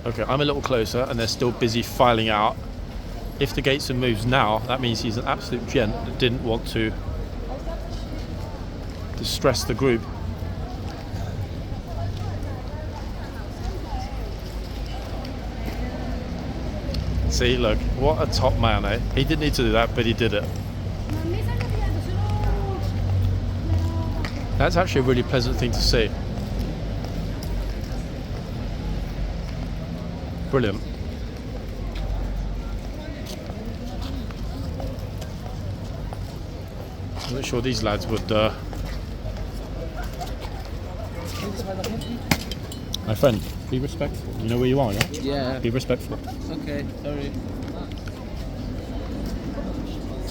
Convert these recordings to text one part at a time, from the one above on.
Okay, I'm a little closer and they're still busy filing out. If the Gateson moves now, that means he's an absolute gent that didn't want to stress the group. See, look, what a top man, eh? He didn't need to do that, but he did it. That's actually a really pleasant thing to see. Brilliant. I'm not sure these lads would... My friend, be respectful. You know where you are, yeah? Yeah. Be respectful. Okay, sorry.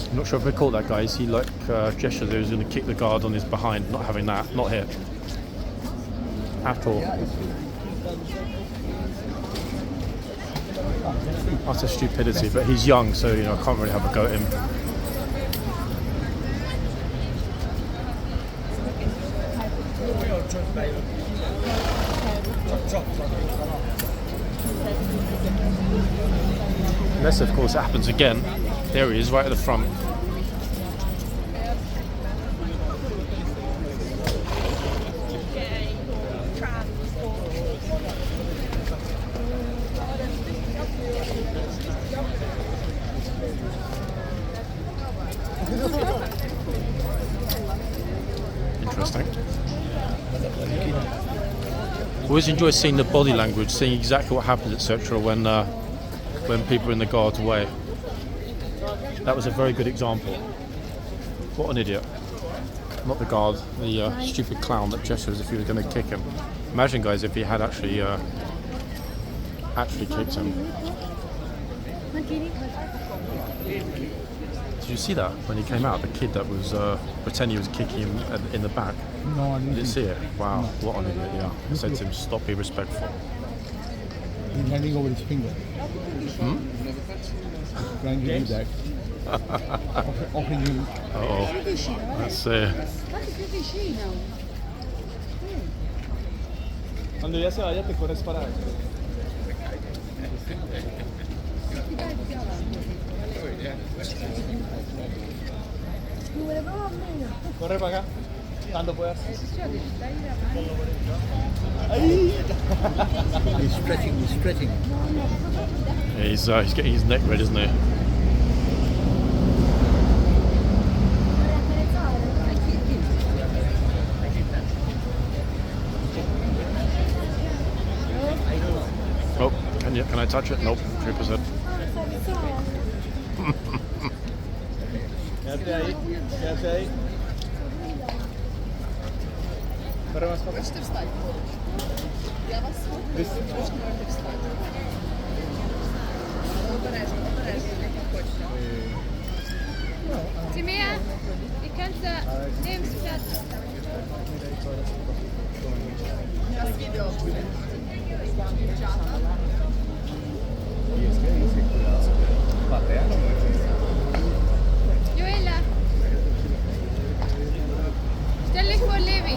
I'm not sure if we caught that, guys. He gestured that he was going to kick the guard on his behind. Not having that. Not here. At all. Utter stupidity, but he's young, so you know I can't really have a go at him. Unless, of course, it happens again. There he is, right at the front. Interesting. Always enjoy seeing the body language, seeing exactly what happens, etc. when people are in the guard's way. That was a very good example. What an idiot. Not the guard, the stupid clown that gestured as if he was going to kick him. Imagine, guys, if he had actually kicked him. Did you see that when he came out? The kid that was pretending he was kicking him in the back. No, I didn't see it. Wow, what an idiot! Yeah, I said to him, "Stop, be respectful." He's handing over his finger. Trying to do that. Offering you. Uh-oh. Let's see. Cuando ya se vaya te corres para corre para acá cuando puedas. He's stretching. Yeah, he's getting his neck red, isn't he? Oh, can I touch it? Nope, 3%. Quédate ahí. Corre más para acá. Timea, je kunt neem spet. Joella, stel dich vor Levi.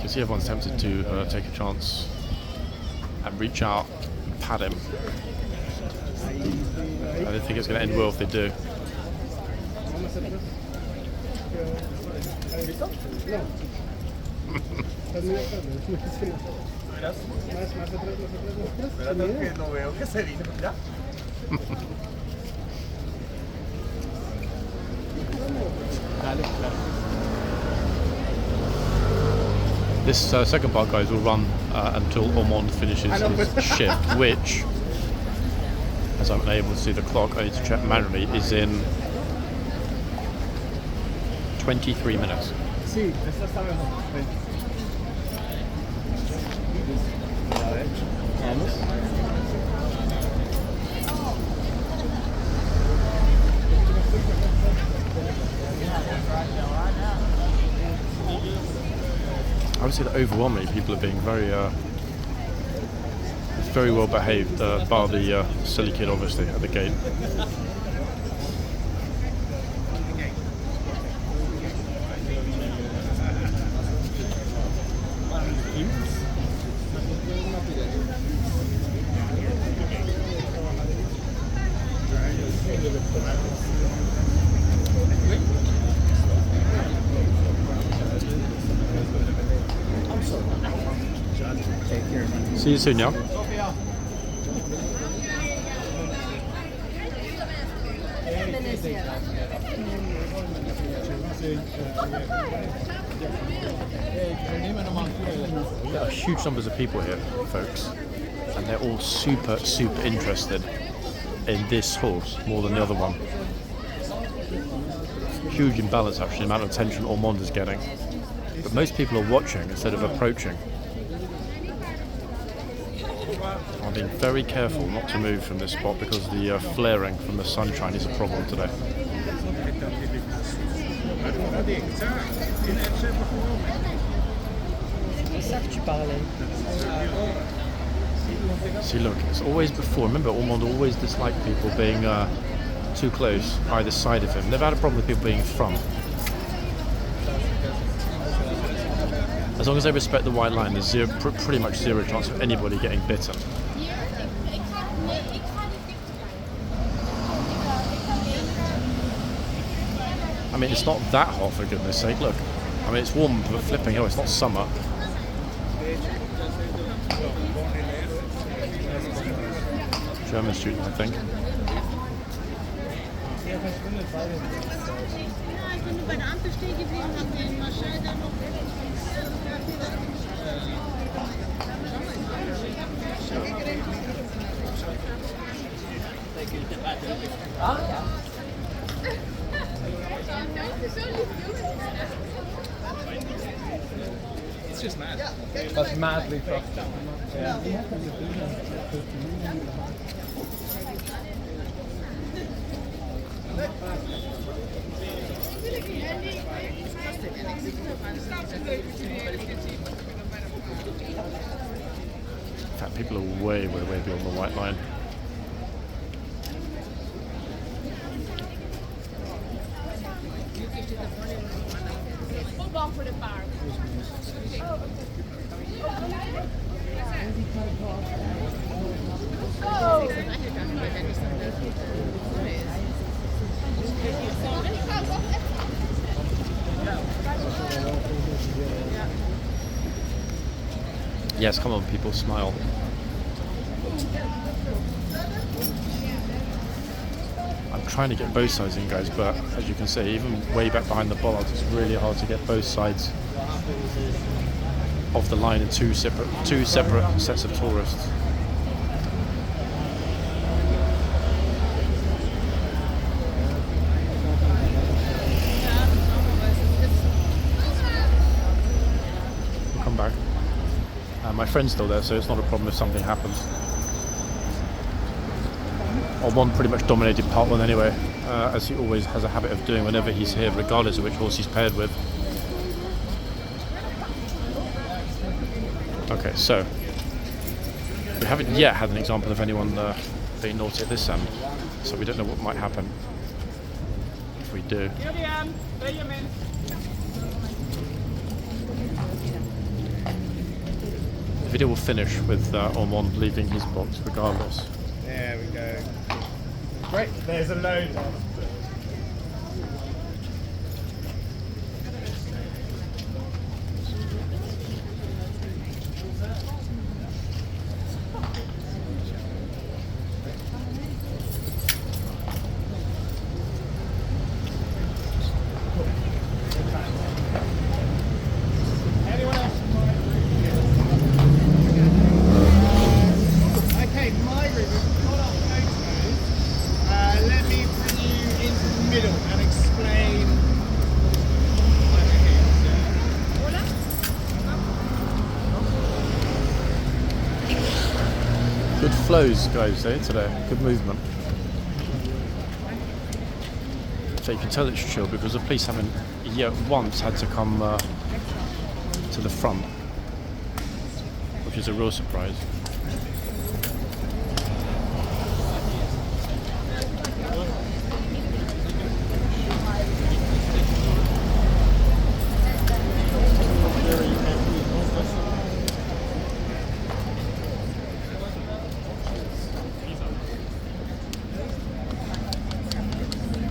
You see everyone's tempted to take a chance and reach out and pat him. I don't think it's going to end well if they do. This second part, guys, will run until Ormond finishes his shift, which, as I'm unable to see the clock, I need to check manually, is in 23 minutes. Sí, esta está mejor. Vamos. I would say that overwhelmingly people are being very well behaved, bar the silly kid obviously at the gate. See you soon, yeah? There are huge numbers of people here, folks, and they're all super interested in this horse more than the other one. Huge imbalance actually, the amount of attention Ormond is getting. But most people are watching instead of approaching. I'm being very careful not to move from this spot because the flaring from the sunshine is a problem today. See, look, it's always before. Remember, Ormond always disliked people being too close either side of him. Never had a problem with people being in front. As long as they respect the white line, there's pretty much zero chance of anybody getting bitten. I mean, it's not that hot, for goodness sake. Look, I mean, it's warm, but flipping hell, it's not summer. German student, I think. It's just mad. That's madly fast. Yeah. In fact, people are way beyond the white line. Yes, come on, people, smile. I'm trying to get both sides in, guys, but as you can see, even way back behind the bollards, it's really hard to get both sides of the line in two separate sets of tourists. We'll come back. My friend's still there, so it's not a problem if something happens. Ormond pretty much dominated part one anyway, as he always has a habit of doing whenever he's here, regardless of which horse he's paired with. Okay, so we haven't yet had an example of anyone being naughty at this end, so we don't know what might happen if we do. The video will finish with Ormond leaving his box regardless. There we go. Great, there's a load. Good flows, guys, today. Good movement. So you can tell it's chill because the police haven't yet once had to come to the front, which is a real surprise.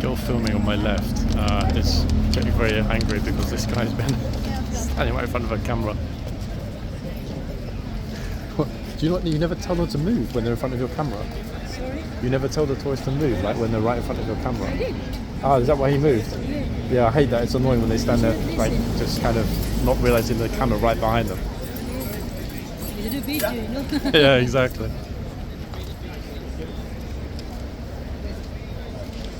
Girl filming on my left is getting very angry because this guy's been standing right in front of a camera. Do you know what? You never tell them to move when they're in front of your camera. Sorry? You never tell the tourists to move, like when they're right in front of your camera. I did. Ah, is that why he moved? Yeah. Yeah, I hate that. It's annoying when they stand there, like, just kind of not realizing the camera right behind them. You do video, you know? Yeah, exactly.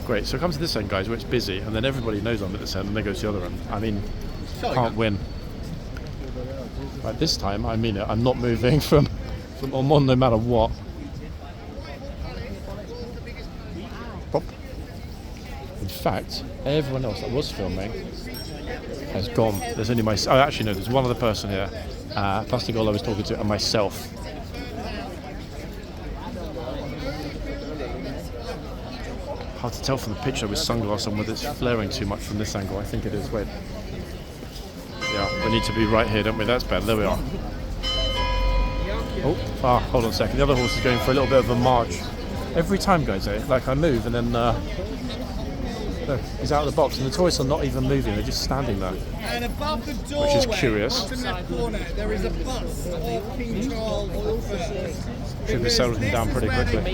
Great, so it comes to this end, guys, where it's busy, and then everybody knows I'm at this end, and they go to the other end. I mean, can't win. Right, this time, I mean it. I'm not moving from Ormond no matter what. Pop. In fact, everyone else that was filming has gone. There's only my... Oh, actually, no, there's one other person here. Plastic Girl I was talking to, and myself. Hard to tell from the picture with sunglasses on whether it's flaring too much from this angle. I think it is. Wait. Yeah, we need to be right here, don't we? That's better. There we are. Oh, hold on a second. The other horse is going for a little bit of a march. Every time, guys, like I move and then look, he's out of the box and the tourists are not even moving. They're just standing there. And above the doorway, Which is curious. bottom left corner, there is a bust of King Charles III. Should have settled him down pretty quickly.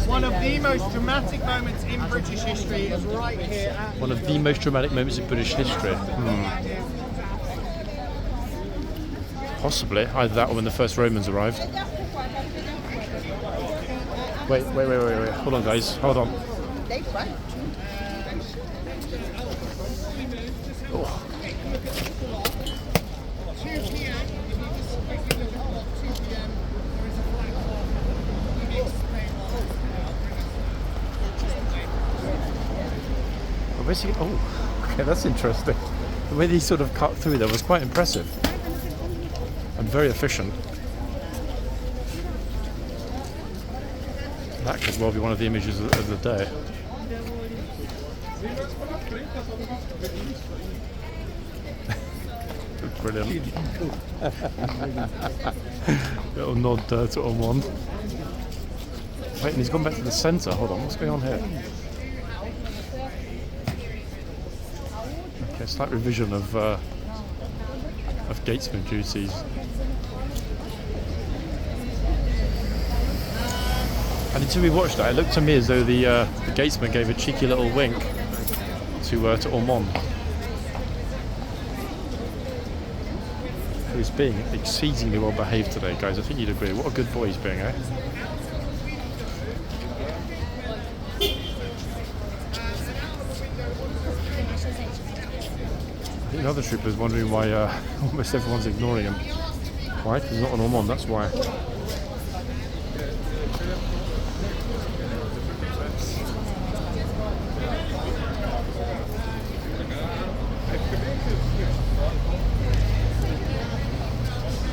One of the most dramatic moments in British history is right here at... One of the most dramatic moments in British history. Possibly. Either that or when the first Romans arrived. Wait. Hold on, guys. Hold on. Oh. Oh, okay, that's interesting. The way they sort of cut through there was quite impressive and very efficient. That could well be one of the images of the day. Brilliant. Little nod to Ormond. Wait, and he's gone back to the centre. Hold on, what's going on here? Okay, slight revision of gatesman duties. And until we watched that, it looked to me as though the gatesman gave a cheeky little wink to Ormond, who's being exceedingly well behaved today, guys. I think you'd agree. What a good boy he's being, eh? I think the other trooper's wondering why almost everyone's ignoring him. Why? Because he's not an Ormond, that's why.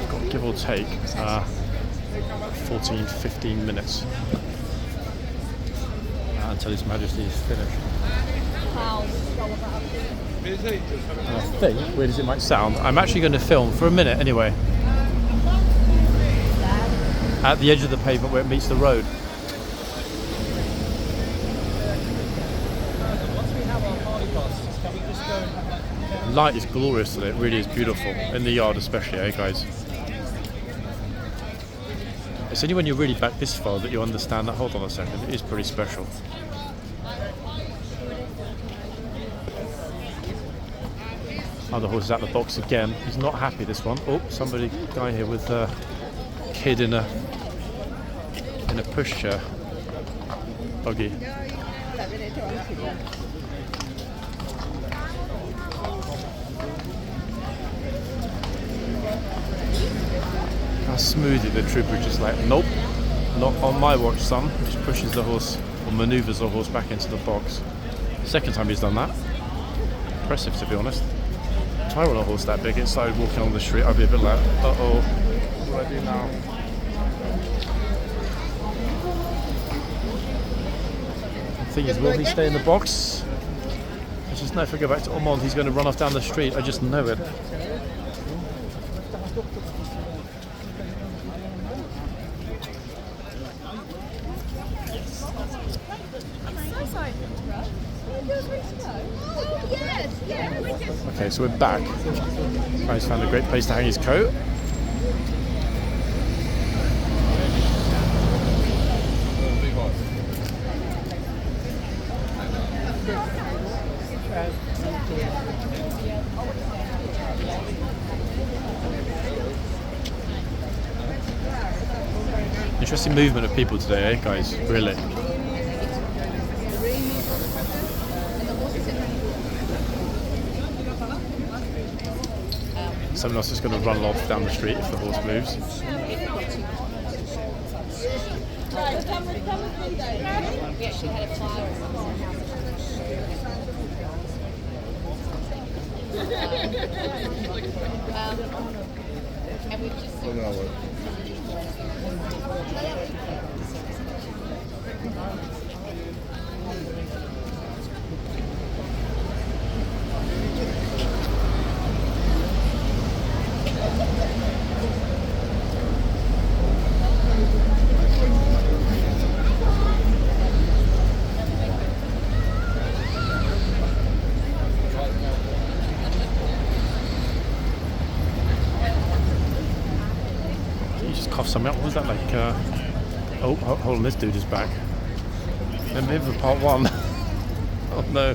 Got, give or take, 14, 15 minutes until His Majesty is finished. I think, weird as it might sound, I'm actually going to film for a minute anyway at the edge of the pavement where it meets the road. Light is glorious today, it really is beautiful, in the yard especially, eh guys? It's only when you're really back this far that you understand that. Hold on a second, it is pretty special. Other horse is out the box again. He's not happy, this one. Oh, guy here with a kid in a pushchair buggy. How smoothly the trooper just like, nope, not on my watch, son. Just pushes the horse or manoeuvres the horse back into the box. Second time he's done that. Impressive, to be honest. If I were on a horse that big and started walking on the street, I'd be a bit like, uh-oh, what do I do now? The thing is, will he stay in the box? I just know if I go back to Ormond, he's going to run off down the street. I just know it. Okay, so we're back. Guy's found a great place to hang his coat. Interesting movement of people today, eh, guys? Really. Someone else is going to run off down the street if the horse moves. We actually had a fire. And we've just something up. What was that like? Oh, hold on, this dude is back. Then maybe for part one. Oh no.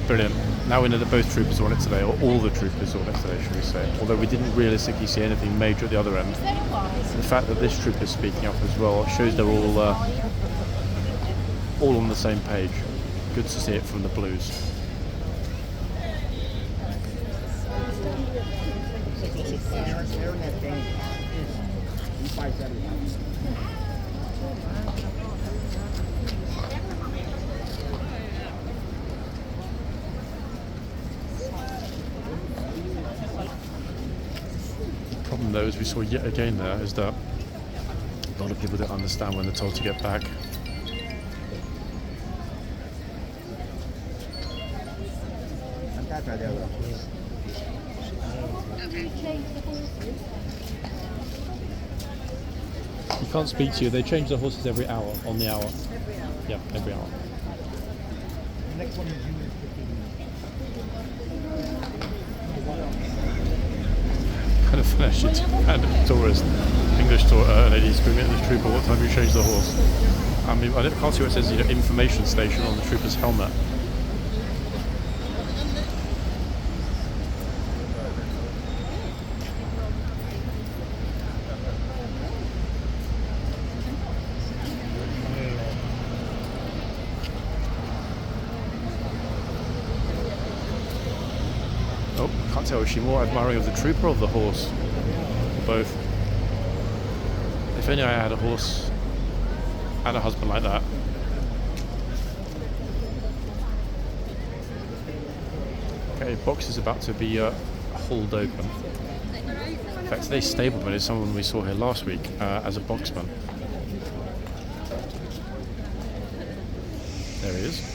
Brilliant. Now we know that both troopers are on it today, or all the troopers are on it today, should we say. Although we didn't realistically see anything major at the other end. The fact that this trooper is speaking up as well shows they're all on the same page. Good to see it from the Blues. The problem though, as we saw yet again there, is that a lot of people don't understand when they're told to get back. He can't speak to you. They change the horses every hour, on the hour. Yeah, every hour. Next one is Kind of funny, actually, random tourist, English lady screaming at the trooper, what time you change the horse? I mean, I can't see what it says, information station on the trooper's helmet. Oh, can't tell, is she more admiring of the trooper or the horse? Or both. If only I had a horse and a husband like that. Okay, box is about to be hauled open. In fact, today's stableman is someone we saw here last week as a boxman. There he is.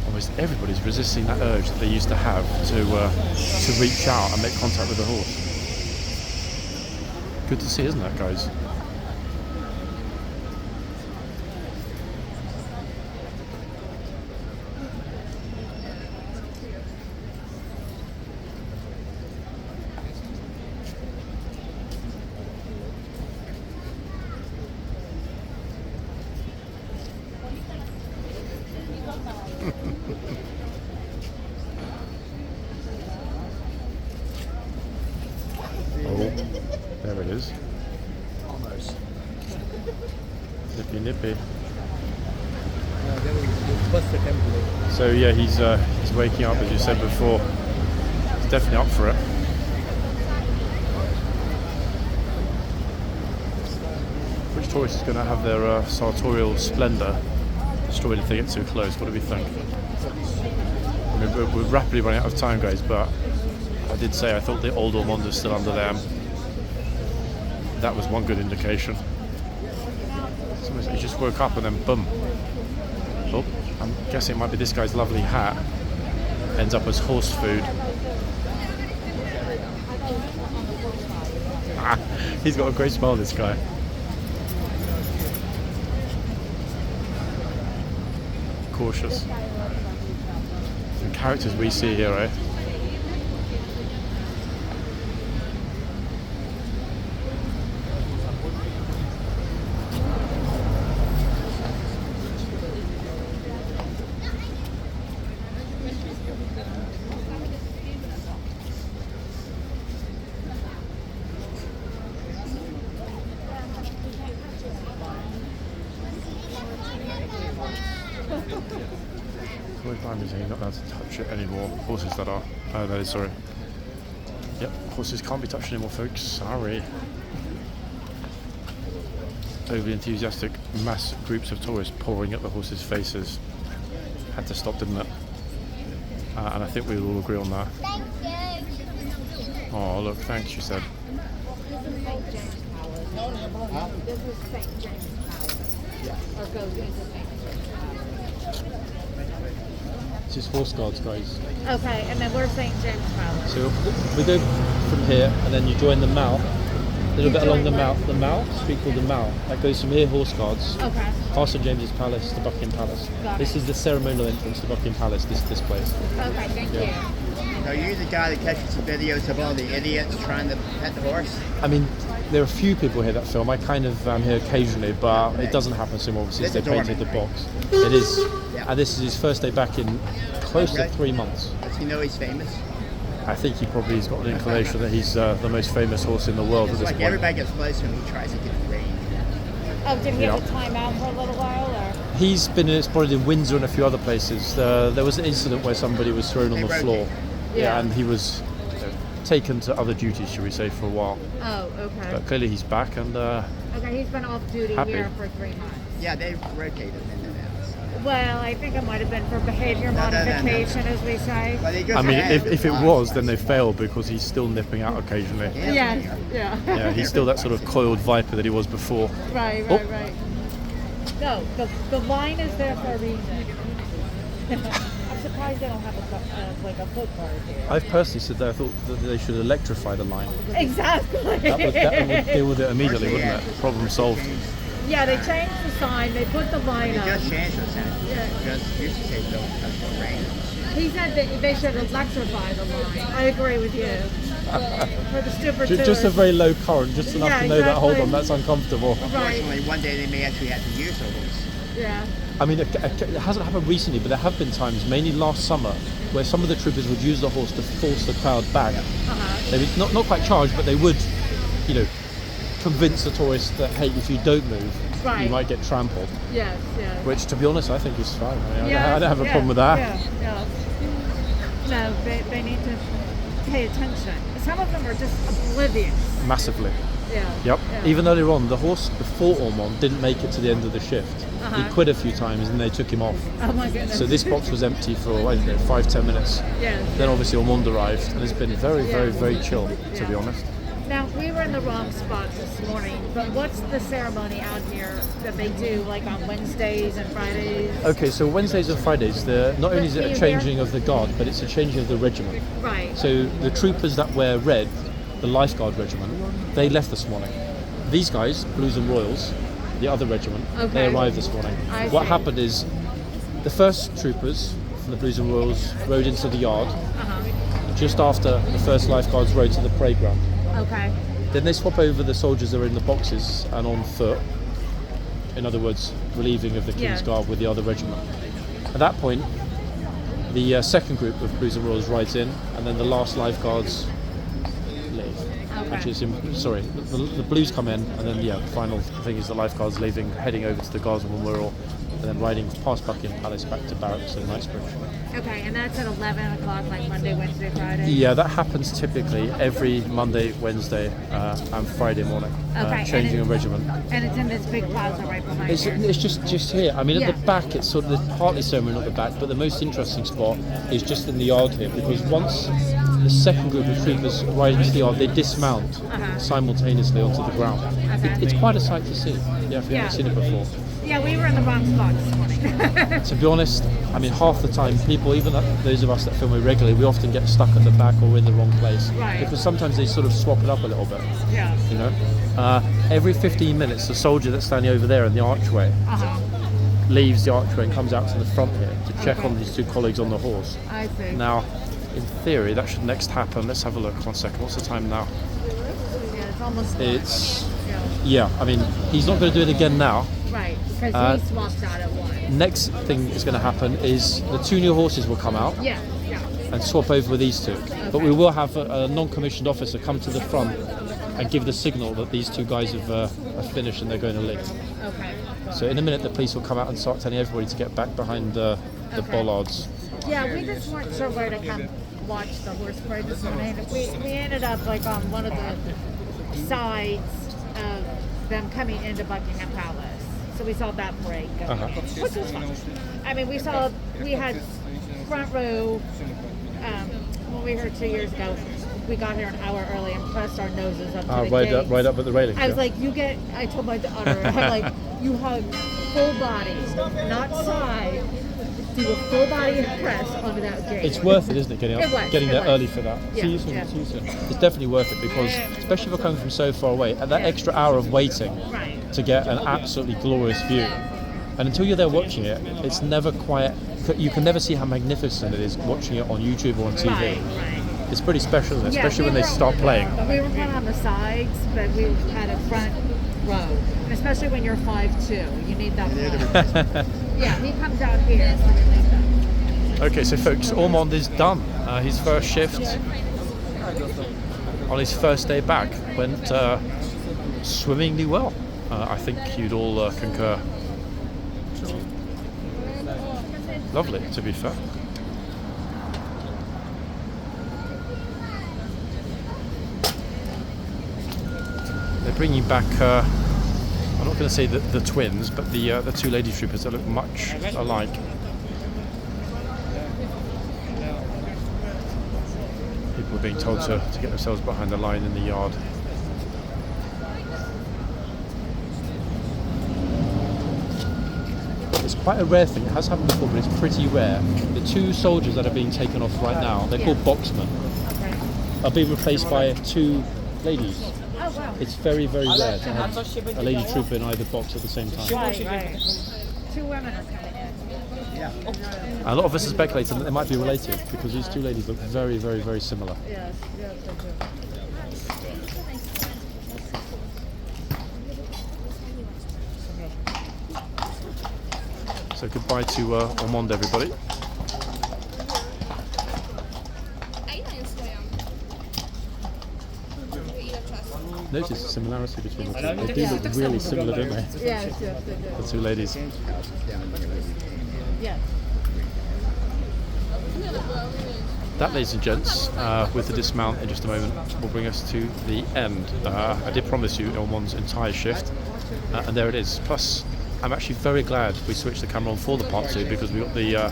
Almost everybody's resisting that urge that they used to have to reach out and make contact with the horse. Good to see, isn't that, guys? Oh, there it is. almost. Nippy nippy. That was the first attempt today. So yeah, he's waking up, as you said before. definitely up for it. Which tourist is going to have their sartorial splendour destroyed if they get too close? What do we think? I mean, we're rapidly running out of time, guys, but I did say I thought the old Ormonde's still under them. That was one good indication. He just woke up and then boom. Oh, I'm guessing it might be this guy's lovely hat. Ends up as horse food. He's got a great smile, this guy. Cautious. Some characters we see here, eh? You're not allowed to touch it anymore. Horses that are. That is, sorry. Yep, horses can't be touched anymore, folks. Sorry. Overly enthusiastic mass groups of tourists pouring at the horses' faces. Had to stop, didn't it? And I think we will all agree on that. Oh, look, thanks, she said. This is St. James Palace. Or goes into St. James Palace. This is horseguards, guys. Okay, and then where's St. James Palace? So we go from here, and then you join the mount. A little bit along the mount. The mount, street called the mount. That goes from here, horseguards. Okay. Past St James's Palace to Buckingham Palace. Got This it. is the ceremonial entrance to Buckingham Palace. This place. Okay, thank Yeah. you. Are you the guy that catches the videos of all the idiots trying to pet the horse? I mean, there are a few people here that film. I kind of am here occasionally, but it doesn't happen so obviously as It's they painted the adorable. box. It is, Yeah. and this is his first day back in close to Okay. 3 months. Does he know he's famous? I think he probably has got an inclination that he's the most famous horse in the world at It's this like point. everybody gets close when he tries to get the rein. Oh, did he have Yeah. to time out for a little while, or? He's been spotted in Windsor and a few other places. There was an incident where somebody was thrown on They the rotate. floor. Yeah. And he was taken to other duties, shall we say, for a while. Oh, okay. But clearly he's back and Okay, he's been off duty Happy. here for 3 months. Yeah, they rotate him in and out. Well, I think it might have been for behavior No. modification, as we say. But he goes I mean, ahead if it with was, lots. then they failed because he's still nipping out occasionally. Yes, yeah. Yeah, he's still that sort of coiled viper that he was before. Right, Oh. right. No, the line is there for a reason. I'm surprised they don't have like a foot guard here. I've personally said that I thought that they should electrify the line. Exactly. That would deal with it immediately, wouldn't it? Problem solved. Yeah, they changed the sign. They put the line They up. just changed the sign. Yeah. Just used to say don't touch the rein. He said that they should electrify the line. I agree with you. For the stupid Just a very low current, just enough Yeah, to know that, hold on, exactly. that's uncomfortable. Right. Unfortunately, one day they may actually have to use the horse. Yeah. I mean, it hasn't happened recently, but there have been times, mainly last summer, where some of the troopers would use the horse to force the crowd back. Uh-huh. They would not quite charge, but they would, convince the tourists that, hey, if you don't move, you Right. might get trampled. Yes, yes. Which, to be honest, I think is fine. I mean, Yeah, I don't have a yeah, problem with that. Yeah. No, they need to pay attention. Some of them are just oblivious. Massively. Yeah. Yep. Yeah. Even earlier on, the horse before Ormond didn't make it to the end of the shift. Uh-huh. He quit a few times and they took him off. Oh my goodness. So this box was empty for, I don't know, 5-10 minutes. Yes. Then obviously Ormond arrived and it's been very, very, Yeah. very chill, to be Yeah. honest. Now, we were in the wrong spot this morning, but what's the ceremony out here that they do, like on Wednesdays and Fridays? Okay, so Wednesdays and Fridays, not only is it a changing of the guard, but it's a changing of the regiment. Right. So the troopers that wear red, the lifeguard regiment, they left this morning. These guys, Blues and Royals, the other regiment, they Okay. arrived this morning. I What see. happened is the first troopers from the Blues and Royals rode into the yard Uh-huh. just after the first lifeguards rode to the parade ground. Okay. Then they swap over the soldiers that are in the boxes and on foot. In other words, relieving of the Yeah. kingsguard with the other regiment. At that point, the second group of Blues and Royals rides in, and then the last lifeguards leave. Okay. Which is, the Blues come in, and then the final thing is the lifeguards leaving, heading over to the guardsmen when we're all and then riding past Buckingham Palace back to barracks in Knightsbridge. Okay, and that's at 11 o'clock, like Monday, Wednesday, Friday? Yeah, that happens typically every Monday, Wednesday, and Friday morning. Okay, Changing and a regiment. And it's in this big plaza right behind It's here. just here. I mean, at the back, it's sort of the partly ceremony at the back, but the most interesting spot is just in the yard here, because once the second group of troopers ride into the yard, they dismount simultaneously onto the ground. It's quite a sight to see. Yeah, if you haven't seen it before. Yeah, we were in the wrong spot this morning. To be honest, I mean, half the time, people, even those of us that film it regularly, we often get stuck at the back or in the wrong place. Right. Because sometimes they sort of swap it up a little bit. Yeah. You know, every 15 minutes, the soldier that's standing over there in the archway leaves the archway and comes out to the front here to check on these two colleagues on the horse. I see. Now, in theory, that should next happen. Let's have a look. 1 second. What's the time now? Yeah, it's almost. Yeah. I mean, he's not going to do it again now. Right, because he swapped out at 1. Next thing is going to happen is the two new horses will come out. Yeah. And swap over with these two. But we will have a non-commissioned officer come to the front and give the signal that these two guys have finished and they're going to leave. Okay. So in a minute the police will come out and start telling everybody to get back behind the bollards. Yeah, we just weren't sure where to come watch the horse parade this morning. We ended up like on one of the sides of them coming into Buckingham Palace. So we saw that parade going in, which was fun. I mean, we had front row. When we were 2 years ago, we got here an hour early and pressed our noses up to the gates. Right up at the railing. I was like, I told my daughter, I'm like, you hug full body, not side, do a full body press onto that gate. It's worth it, isn't it, getting there early for that? Yeah, See you soon. It's definitely worth it because, especially if you're coming from so far away, at that extra hour of waiting to get an absolutely glorious view. And until you're there watching it, it's never quite, you can never see how magnificent it is watching it on YouTube or on TV. Right. It's pretty special, isn't it? Especially when they start playing. We were kind of on the sides, but we had a front row. And especially when you're 5'2", you need that front. Yeah, he comes out here, so we need that. Okay, so folks, Ormond is done. His first shift on his first day back went swimmingly well. I think you'd all concur. Lovely, to be fair. They're bringing back, I'm not going to say the twins, but the two lady troopers that look much alike. People are being told to get themselves behind the line in the yard. It's quite a rare thing. It has happened before, but it's pretty rare. The two soldiers that are being taken off right now, they're called boxmen, are being replaced by two ladies. Oh, wow. It's very, very rare to have a lady trooper in either box at the same time. Right. 2 women are coming in. A lot of us are speculating that they might be related because these two ladies look very, very, very similar. Yes, they do. So goodbye to Ormond, everybody. Notice the similarity between the two. They do look really similar, don't they? Yes, they do. The two ladies. Yes. That, ladies and gents, with the dismount in just a moment, will bring us to the end. I did promise you Ormond's entire shift, and there it is. Plus, I'm actually very glad we switched the camera on for the part 2 because we got the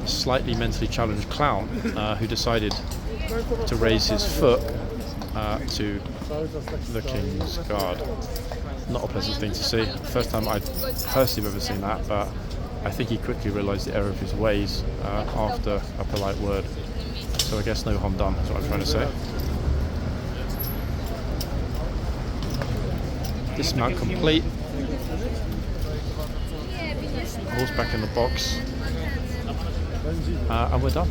slightly mentally challenged clown who decided to raise his foot to the King's Guard. Not a pleasant thing to see. First time I've personally ever seen that, but I think he quickly realised the error of his ways after a polite word. So I guess no harm done is what I'm trying to say. Dismount complete. Horse back in the box. And we're done.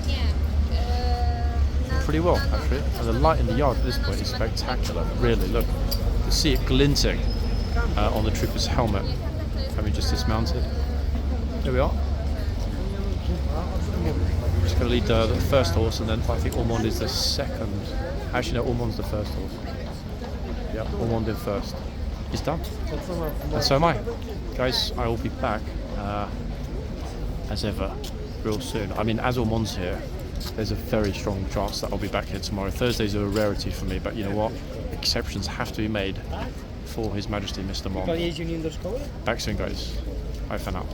Pretty well, actually. And the light in the yard at this point is spectacular. Really, look. You can see it glinting on the trooper's helmet, having just dismounted. Here we are. I'm just going to lead the first horse, and then I think Ormond is the second. Actually, no, Ormond's the first horse. Yeah, Ormond in first. He's done. And so am I. Guys, I will be back as ever, real soon. I mean, as Ormond's here, there's a very strong chance that I'll be back here tomorrow. Thursdays are a rarity for me, but you know what? Exceptions have to be made for His Majesty Mr. Mon. Back soon, guys. Bye for now.